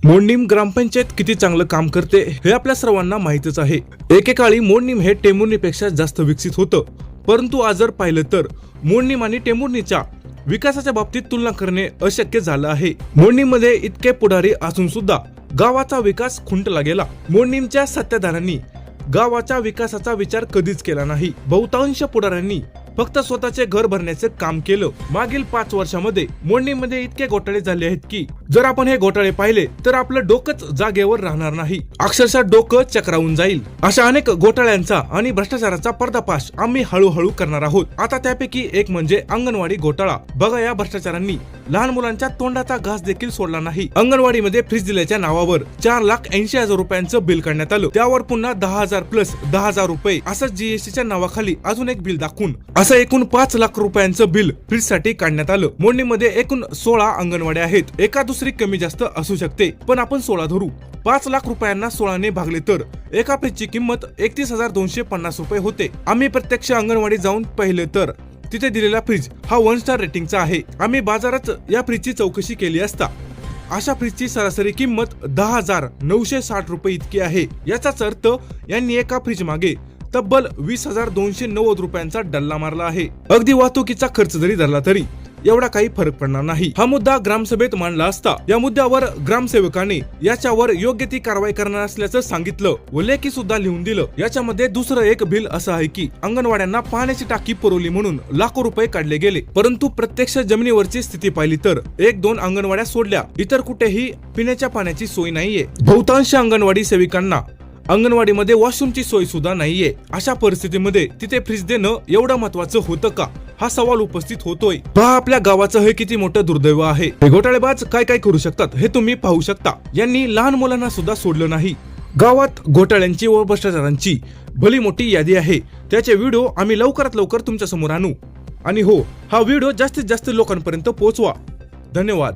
मोडणीम ग्रामपंचायत किती चांगलं काम करते हे आपल्या सर्वांना माहितच आहे। एकेकाळी मोडणीम हे टेंभुर्णीपेक्षा जास्त विकसित होतं, परंतु आज जर पाहिलं तर मोडणीम आणि टेंभुर्णीच्या विकासाच्या बाबतीत तुलना करणे अशक्य झालं आहे। मोडणीमध्ये इतके पुढारी असून सुद्धा गावाचा विकास खुंटला गेला। मोडणीमच्या सत्ताधाऱ्यांनी गावाच्या विकासाचा विचार कधीच केला नाही। बहुतांश पुढाऱ्यांनी फक्त स्वतःचे घर भरण्याचे काम केलं। मागील 5 वर्षांमध्ये मोडणीमध्ये इतके घोटाळे झाले आहेत की जर आपण हे घोटाळे पाहिले तर आपलं डोकंच जागेवर राहणार नाही, अक्षरशः डोकं चक्रावून जाईल। अशा अनेक घोटाळ्यांचा आणि भ्रष्टाचाराचा पर्दाफाश आम्ही हळूहळू करणार आहोत। आता त्यापैकी एक म्हणजे अंगणवाडी घोटाळा। बघा, या भ्रष्टाचारांनी लहान मुलांच्या तोंडाचा घास देखील सोडला नाही। अंगणवाडीमध्ये फ्रीज दिल्याच्या नावावर 4,80,000 रुपयांचं बिल काढण्यात आलं। त्यावर पुन्हा 10,000 प्लस 10,000 रुपये असं जीएसटीच्या नावाखाली अजून एक बिल दाखवून असं एकूण 5 लाख रुपयांचं बिल फ्रीज साठी काढण्यात आलं। मोडणीमध्ये एकूण 16 अंगणवाड्या आहेत। एका दुसरी कमी जास्त असू शकते, पण आपण 16 धरू। 5 लाख रुपयांना 16 ने भागले तर एका फ्रीजची किंमत 31,250 रुपये होते। आम्ही प्रत्यक्ष अंगणवाडी जाऊन पाहिले तर तिथे दिलेला फ्रीज हा 1 स्टार रेटिंगचा आहे। आम्ही बाजारात या फ्रीजची चौकशी केली असता अशा फ्रीजची सरासरी किंमत 10,960 रुपये इतकी आहे। याचाच अर्थ यांनी एका फ्रीज मागे तब्बल 20,290 रुपयांचा डल्ला मारला आहे। अगदी वाहतुकीचा खर्च जरी धरला तरी एवढा काही फरक पडणार नाही। हा मुद्दा ग्रामसभेत मांडला असता या मुद्द्यावर ग्रामसेवकाने याच्यावर योग्य ती कारवाई करणार असल्याचं सांगितलं व लेखी सुद्धा लिहून दिलं। याच्यामध्ये दुसरं एक बिल असं आहे की अंगणवाड्यांना पाण्याची टाकी पुरवली म्हणून लाखो रुपये काढले गेले, परंतु प्रत्यक्ष जमिनीवरची स्थिती पाहिली तर 1-2 अंगणवाड्या सोडल्या इतर कुठेही पिण्याच्या पाण्याची सोय नाहीये। बहुतांश अंगणवाडी सेविकांना अंगणवाडीमध्ये वॉशरूमची सोय सुद्धा नाहीये। अशा परिस्थितीमध्ये तिथे फ्रीज देणं एवढं महत्वाचं होतं का, हा सवाल उपस्थित होतोय। पहा, आपल्या गावाचं हे किती मोठं दुर्दैव आहे। हे घोटाळेबाज काय काय करू शकतात हे तुम्ही पाहू शकता। यांनी लहान मुलांना सुद्धा सोडलं नाही। गावात घोटाळ्यांची व भ्रष्टाचारांची भली मोठी यादी आहे। त्याचे व्हिडिओ आम्ही लवकरात लवकर तुमच्या समोर आणू। आणि हो, हा व्हिडिओ जास्तीत जास्त लोकांपर्यंत पोहोचवा। धन्यवाद।